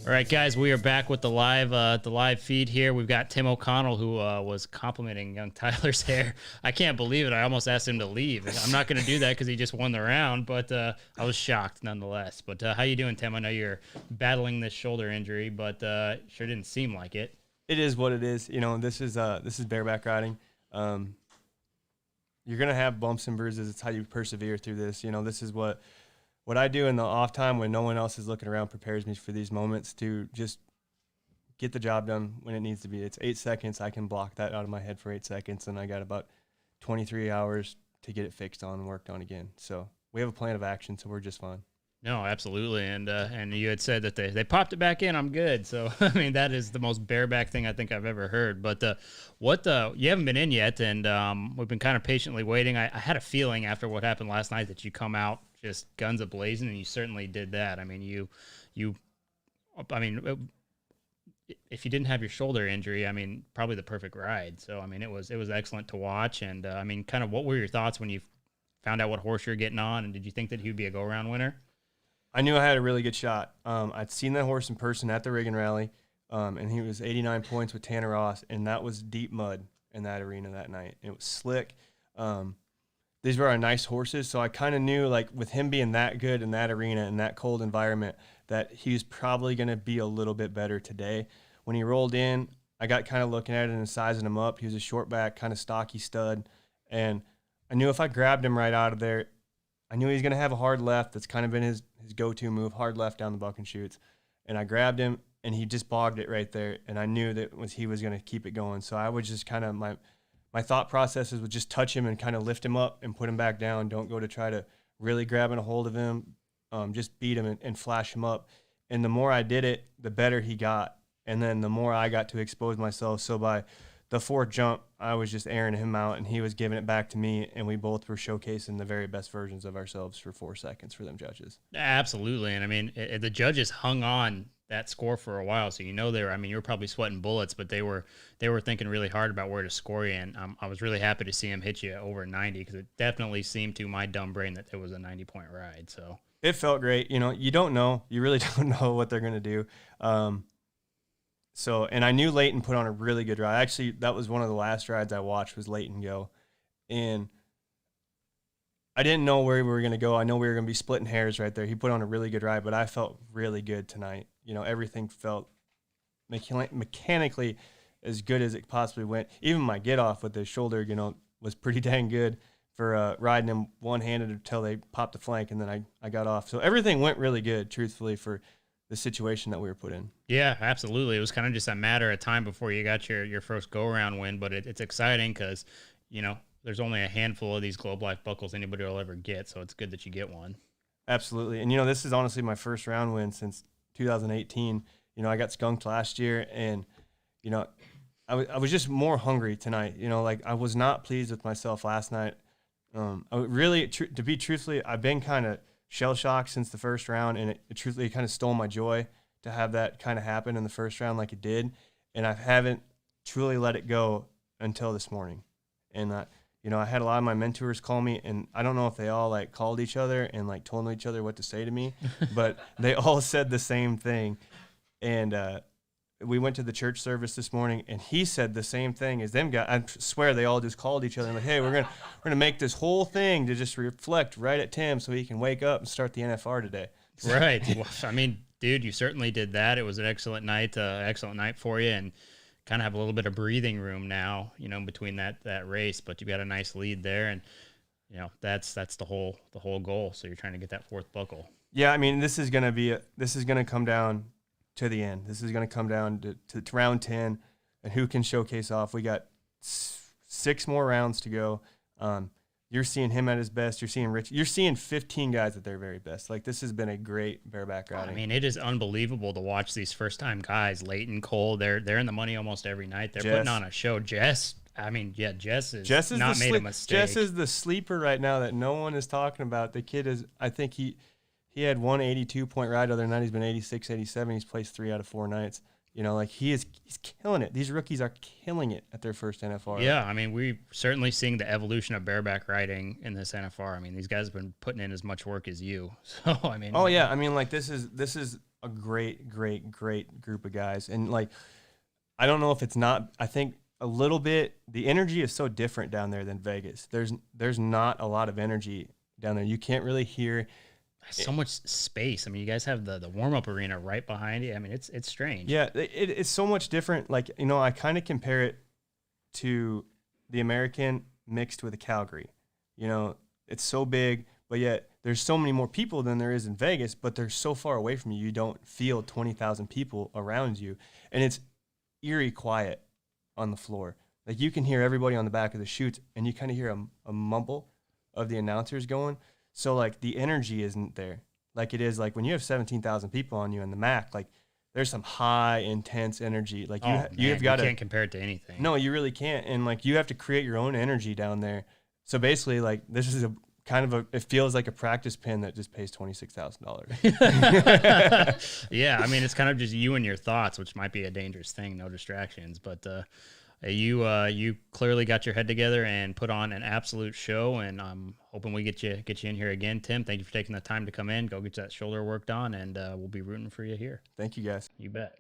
All right, guys, we are back with the live feed here. We've got Tim O'Connell, who was complimenting young Tyler's hair. I can't believe it. I almost asked him to leave. I'm not going to do that because he just won the round, but I was shocked nonetheless. But how you doing, Tim? I know you're battling this shoulder injury, but sure didn't seem like it. It is what it is. You know, this is bareback riding. You're gonna have bumps and bruises. It's how you persevere through this. You know, this is what I do in the off time when no one else is looking around prepares me for these moments to just get the job done when it needs to be. It's 8 seconds. I can block that out of my head for 8 seconds, and I got about 23 hours to get it fixed on and worked on again. So we have a plan of action, so we're just fine. No, absolutely, and you had said that they popped it back in. I'm good. So I mean, that is the most bareback thing I think I've ever heard. But you haven't been in yet, and we've been kind of patiently waiting. I had a feeling after what happened last night that you come out just guns a-blazing, and you certainly did that. I mean, if you didn't have your shoulder injury, I mean, probably the perfect ride. So I mean, it was excellent to watch, and I mean, kind of what were your thoughts when you found out what horse you're getting on, and did you think that he would be a go-round winner? I knew I had a really good shot. I'd seen that horse in person at the Riggin Rally, and he was 89 points with Tanner Ross, and that was deep mud in that arena that night. It was slick. These were our nice horses, so I kind of knew, like, with him being that good in that arena in that cold environment, that he was probably going to be a little bit better today. When he rolled in, I got kind of looking at it and sizing him up. He was a short back, kind of stocky stud, and I knew if I grabbed him right out of there, I knew he was going to have a hard left. That's kind of been his go-to move, hard left down the buck and shoots. And I grabbed him, and he just bogged it right there. And I knew that he was going to keep it going. So I would just kind of, my thought processes would just touch him and kind of lift him up and put him back down. Don't go to try to really grabbing a hold of him. Just beat him and flash him up. And the more I did it, the better he got. And then the more I got to expose myself. So by the fourth jump, I was just airing him out, and he was giving it back to me, and we both were showcasing the very best versions of ourselves for 4 seconds for them judges. Absolutely, and I mean, the judges hung on that score for a while, so you were probably sweating bullets, but they were thinking really hard about where to score you, and I was really happy to see him hit you over 90 because it definitely seemed to my dumb brain that it was a 90-point ride. So it felt great. You know, you really don't know what they're going to do. And I knew Leighton put on a really good ride. Actually, that was one of the last rides I watched was Leighton go. And I didn't know where we were going to go. I know we were going to be splitting hairs right there. He put on a really good ride, but I felt really good tonight. You know, everything felt mechanically as good as it possibly went. Even my get off with the shoulder, was pretty dang good for riding him one-handed until they popped the flank, and then I got off. So everything went really good, truthfully, for the situation that we were put in. Yeah, absolutely. It was kind of just a matter of time before you got your first go-around win, but it's exciting because, there's only a handful of these Globe Life buckles anybody will ever get, so it's good that you get one. Absolutely. And, this is honestly my first round win since 2018. I got skunked last year, and, I was just more hungry tonight. I was not pleased with myself last night. To be truthfully, I've been kind of shell-shocked since the first round, and it truthfully kind of stole my joy to have that kind of happen in the first round like it did, and I haven't truly let it go until this morning. And I had a lot of my mentors call me, and I don't know if they all called each other and told each other what to say to me, but they all said the same thing. And we went to the church service this morning, and he said the same thing as them guys. I swear they all just called each other and hey, we're gonna make this whole thing to just reflect right at Tim so he can wake up and start the NFR today. Right. Well, I mean, dude, you certainly did that. It was an excellent night for you, and kind of have a little bit of breathing room now, between that race. But you've got a nice lead there, and that's the whole goal. So you're trying to get that fourth buckle. Yeah, I mean, this is gonna come down to the end. This is going to come down to round 10 and who can showcase off. We got 6 more rounds to go. You're seeing him at his best. You're seeing Rich. You're seeing 15 guys at their very best. This has been a great bareback riding. I mean, it is unbelievable to watch these first-time guys, Leighton, Cole. They're in the money almost every night. They're putting on a show. Jess is not made a mistake. Jess is the sleeper right now that no one is talking about. The kid is, I think he had one 82-point ride. Other than that, he's been 86, 87. He's placed 3 out of 4 nights. He's killing it. These rookies are killing it at their first NFR. Yeah, I mean, we're certainly seeing the evolution of bareback riding in this NFR. I mean, these guys have been putting in as much work as you. So, I mean. Oh, yeah. I mean, this is a great group of guys. And like, I don't know if it's not, I think a little bit, the energy is so different down there than Vegas. There's not a lot of energy down there. You can't really hear so much space. I mean, you guys have the warm-up arena right behind you. I mean, it's strange. Yeah, it's so much different. Like, you know, I kind of compare it to the American mixed with a Calgary. You know, it's so big, but yet there's so many more people than there is in Vegas, but they're so far away from you, you don't feel 20,000 people around you. And it's eerie quiet on the floor. Like, you can hear everybody on the back of the chutes, and you kind of hear a mumble of the announcers going. So, like, the energy isn't there. Like it is, like, when you have 17,000 people on you in the MAC, like, there's some high, intense energy. Like, you can't compare it to anything. No, you really can't. And, like, you have to create your own energy down there. So, basically, like, this is it feels like a practice pin that just pays $26,000. Yeah, I mean, it's kind of just you and your thoughts, which might be a dangerous thing, no distractions. But you clearly got your head together and put on an absolute show, and I'm hoping we get you in here again. Tim, thank you for taking the time to come in. Go get that shoulder worked on, and we'll be rooting for you here. Thank you, guys. You bet.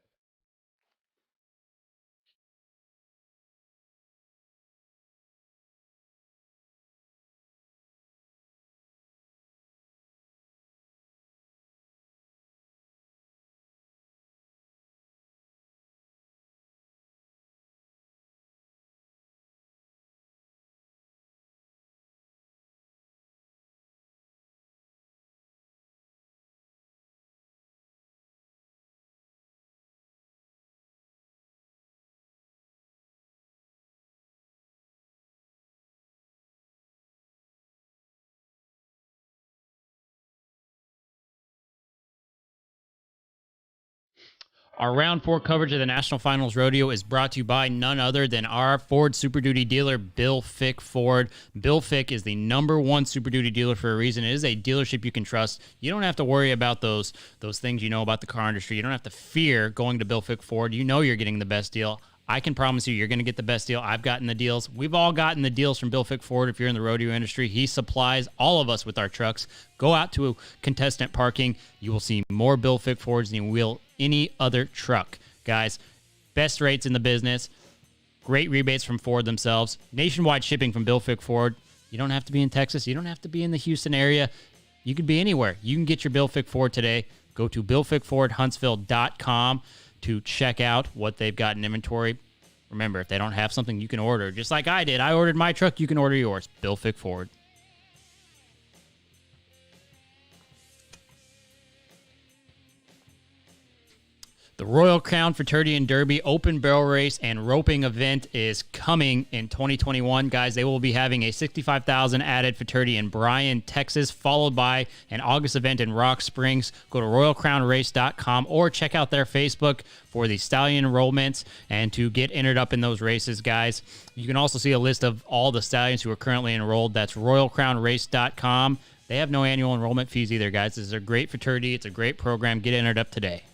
Our Round 4 coverage of the National Finals Rodeo is brought to you by none other than our Ford Super Duty dealer, Bill Fick Ford. Bill Fick is the #1 Super Duty dealer for a reason. It is a dealership you can trust. You don't have to worry about those things you know about the car industry. You don't have to fear going to Bill Fick Ford. You know you're getting the best deal. I can promise you, you're going to get the best deal. I've gotten the deals. We've all gotten the deals from Bill Fick Ford. If you're in the rodeo industry, he supplies all of us with our trucks. Go out to contestant parking. You will see more Bill Fick Fords than you will any other truck. Guys, best rates in the business. Great rebates from Ford themselves. Nationwide shipping from Bill Fick Ford. You don't have to be in Texas. You don't have to be in the Houston area. You could be anywhere. You can get your Bill Fick Ford today. Go to BillFickFordHuntsville.com to check out what they've got in inventory. Remember, if they don't have something, you can order. Just like I did. I ordered my truck. You can order yours. Bill Fick Ford. The Royal Crown Fraternity and Derby Open Barrel Race and Roping event is coming in 2021. Guys, they will be having a $65,000 added fraternity in Bryan, Texas, followed by an August event in Rock Springs. Go to RoyalCrownRace.com or check out their Facebook for the stallion enrollments and to get entered up in those races, guys. You can also see a list of all the stallions who are currently enrolled. That's RoyalCrownRace.com. They have no annual enrollment fees either, guys. This is a great fraternity. It's a great program. Get entered up today.